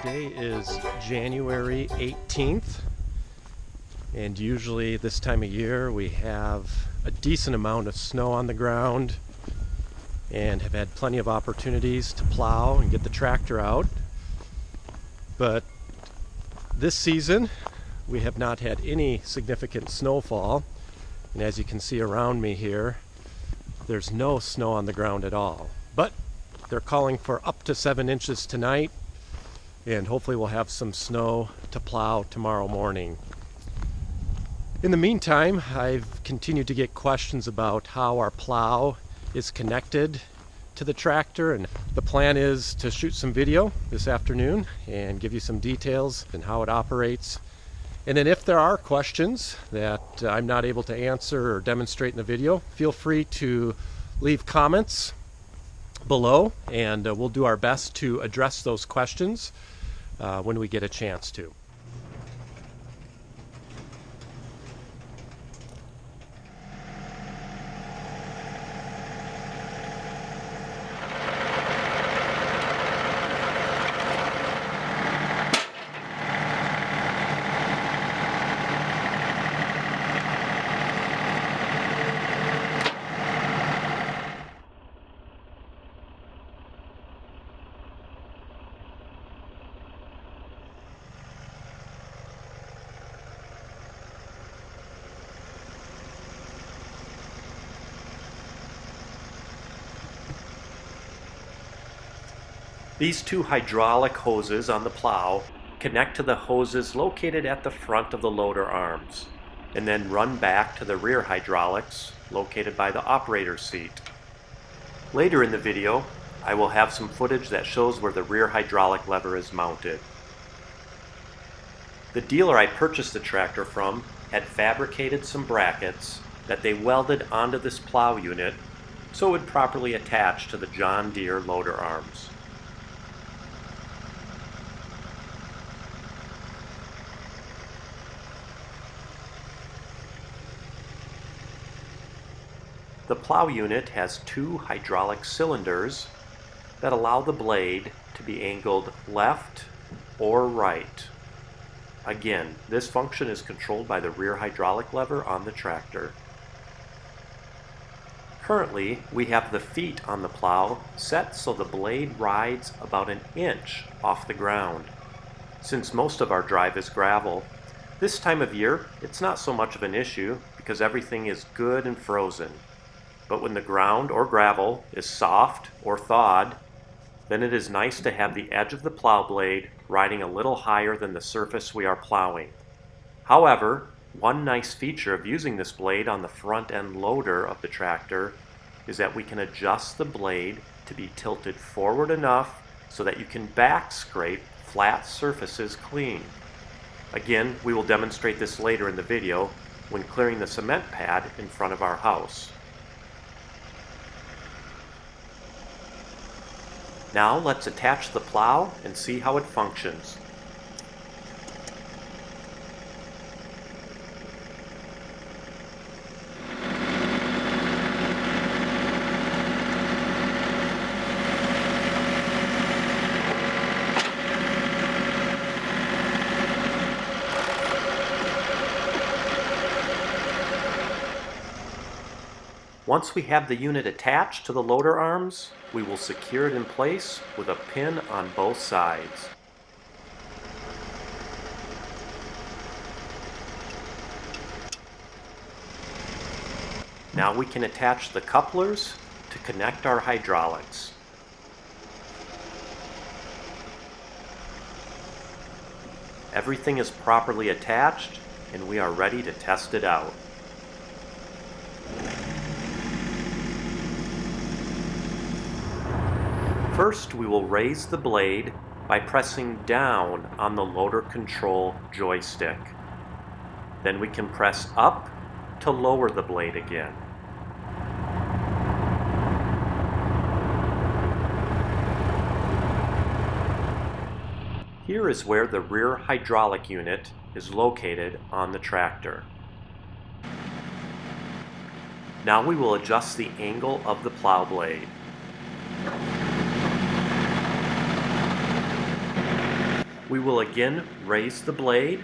Today is January 18th, and usually this time of year we have a decent amount of snow on the ground and have had plenty of opportunities to plow and get the tractor out. But this season we have not had any significant snowfall, and as you can see around me here, there's no snow on the ground at all. But they're calling for up to 7 inches tonight, and hopefully we'll have some snow to plow tomorrow morning. In the meantime, I've continued to get questions about how our plow is connected to the tractor, and the plan is to shoot some video this afternoon and give you some details and how it operates. And then if there are questions that I'm not able to answer or demonstrate in the video, feel free to leave comments below, and we'll do our best to address those questions when we get a chance to. These two hydraulic hoses on the plow connect to the hoses located at the front of the loader arms, and then run back to the rear hydraulics located by the operator's seat. Later in the video, I will have some footage that shows where the rear hydraulic lever is mounted. The dealer I purchased the tractor from had fabricated some brackets that they welded onto this plow unit so it would properly attach to the John Deere loader arms. The plow unit has two hydraulic cylinders that allow the blade to be angled left or right. Again, this function is controlled by the rear hydraulic lever on the tractor. Currently, we have the feet on the plow set so the blade rides about an inch off the ground. Since most of our drive is gravel, this time of year it's not so much of an issue because everything is good and frozen. But when the ground or gravel is soft or thawed, then it is nice to have the edge of the plow blade riding a little higher than the surface we are plowing. However, one nice feature of using this blade on the front end loader of the tractor is that we can adjust the blade to be tilted forward enough so that you can back scrape flat surfaces clean. Again, we will demonstrate this later in the video when clearing the cement pad in front of our house. Now let's attach the plow and see how it functions. Once we have the unit attached to the loader arms, we will secure it in place with a pin on both sides. Now we can attach the couplers to connect our hydraulics. Everything is properly attached, and we are ready to test it out. First, we will raise the blade by pressing down on the loader control joystick. Then we can press up to lower the blade again. Here is where the rear hydraulic unit is located on the tractor. Now we will adjust the angle of the plow blade. We will again raise the blade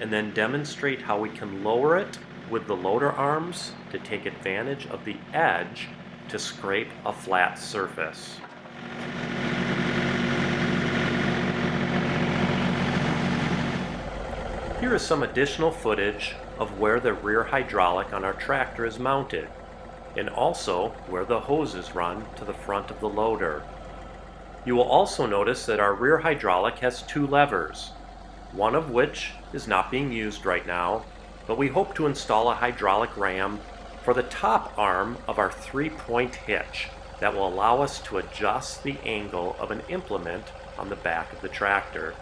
and then demonstrate how we can lower it with the loader arms to take advantage of the edge to scrape a flat surface. Here is some additional footage of where the rear hydraulic on our tractor is mounted, and also where the hoses run to the front of the loader. You will also notice that our rear hydraulic has two levers, one of which is not being used right now, but we hope to install a hydraulic ram for the top arm of our 3-point hitch that will allow us to adjust the angle of an implement on the back of the tractor.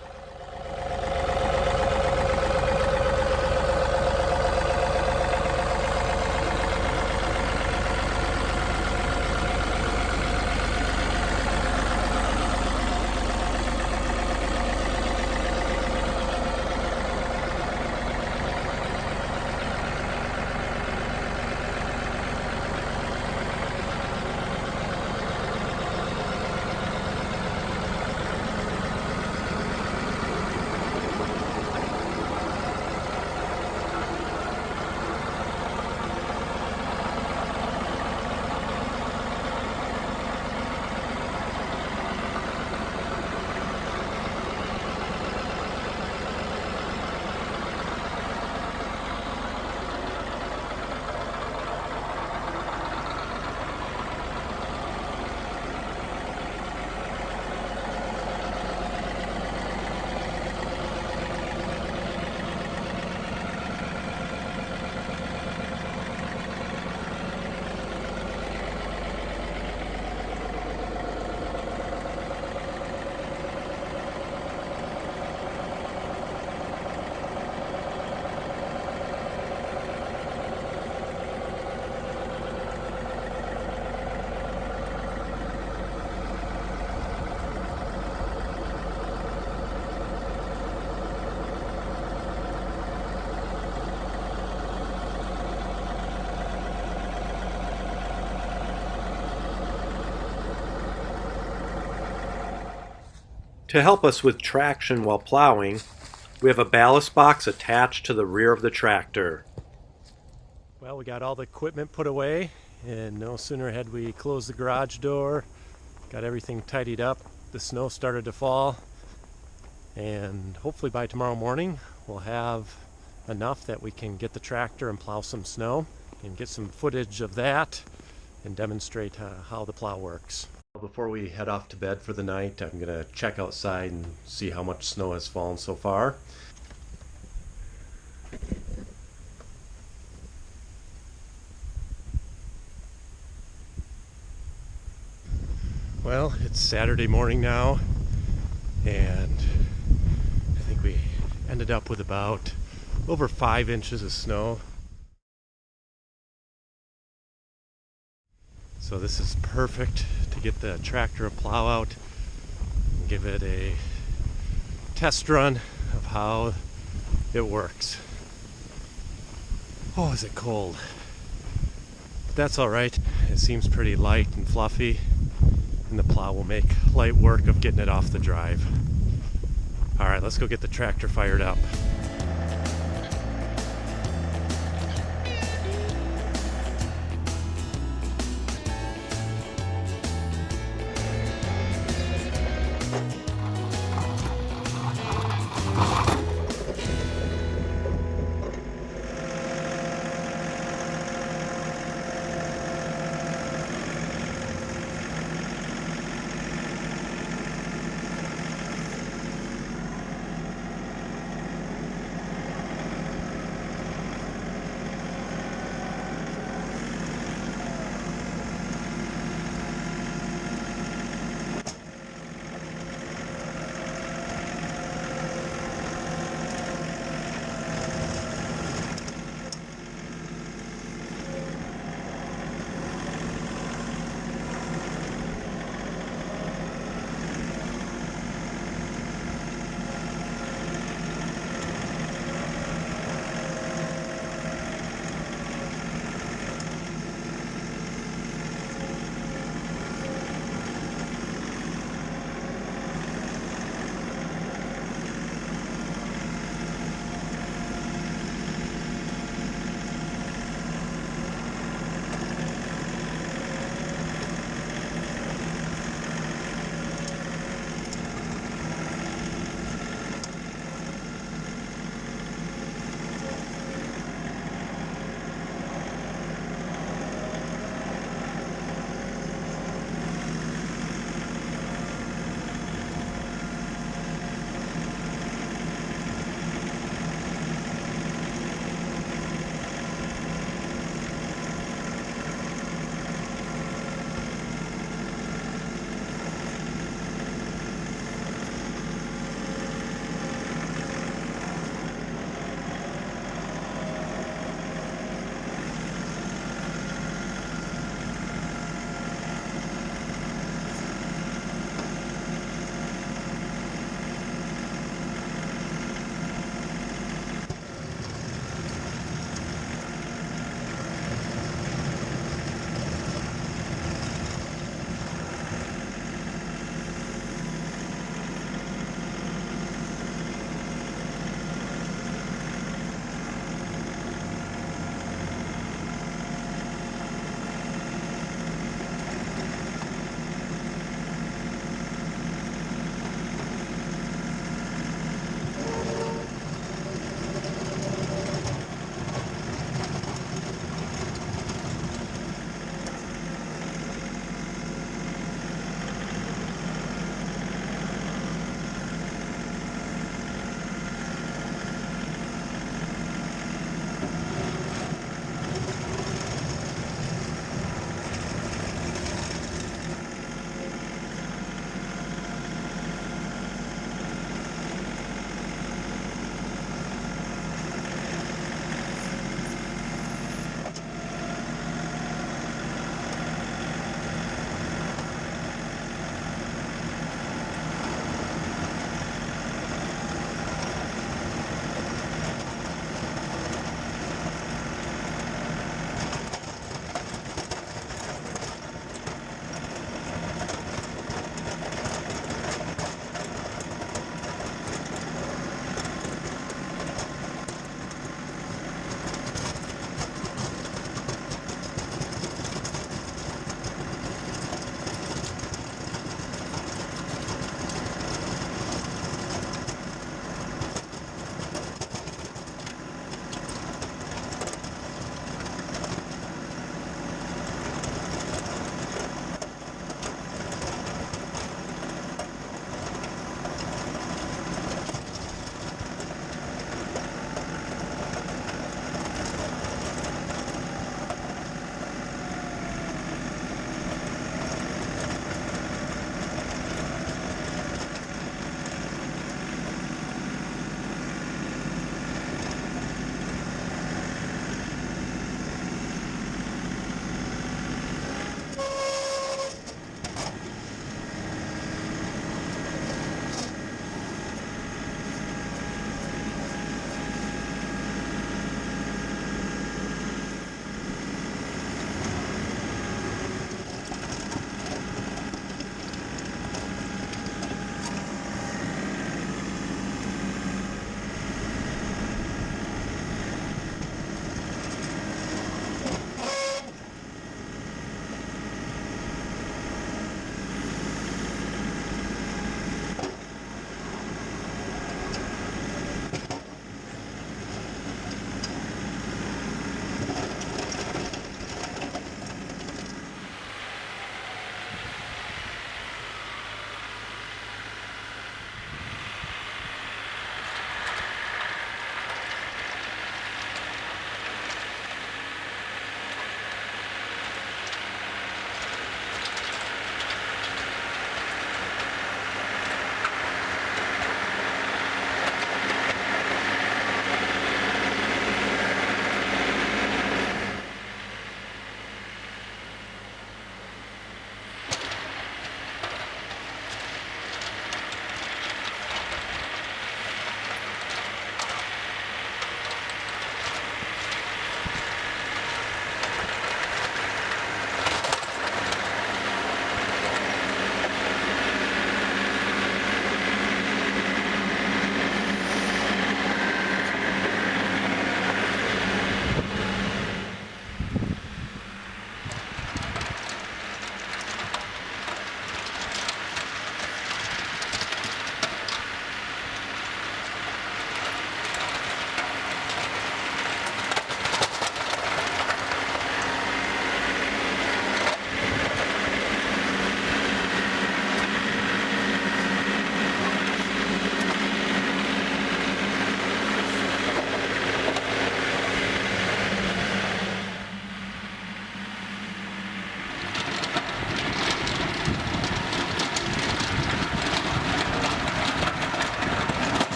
To help us with traction while plowing, we have a ballast box attached to the rear of the tractor. Well, we got all the equipment put away, and no sooner had we closed the garage door, got everything tidied up, the snow started to fall, and hopefully by tomorrow morning we'll have enough that we can get the tractor and plow some snow and get some footage of that and demonstrate how the plow works. Before we head off to bed for the night, I'm going to check outside and see how much snow has fallen so far. Well, it's Saturday morning now, and I think we ended up with about over 5 inches of snow. So this is perfect to get the tractor and plow out and give it a test run of how it works. Oh, is it cold? But that's all right. It seems pretty light and fluffy, and the plow will make light work of getting it off the drive. All right, let's go get the tractor fired up.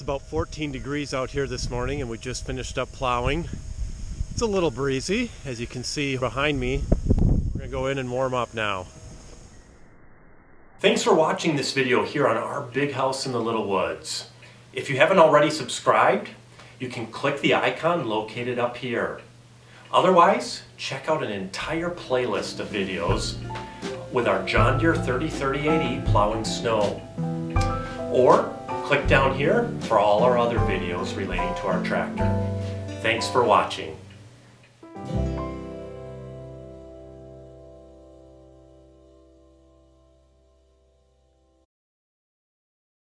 It's about 14 degrees out here this morning and we just finished up plowing. It's a little breezy, as you can see behind me. We're gonna go in and warm up now. Thanks for watching this video here on our big house in the Little Woods. If you haven't already subscribed, you can click the icon located up here. Otherwise, check out an entire playlist of videos with our John Deere 3038E plowing snow. Or click down here for all our other videos relating to our tractor. Thanks for watching.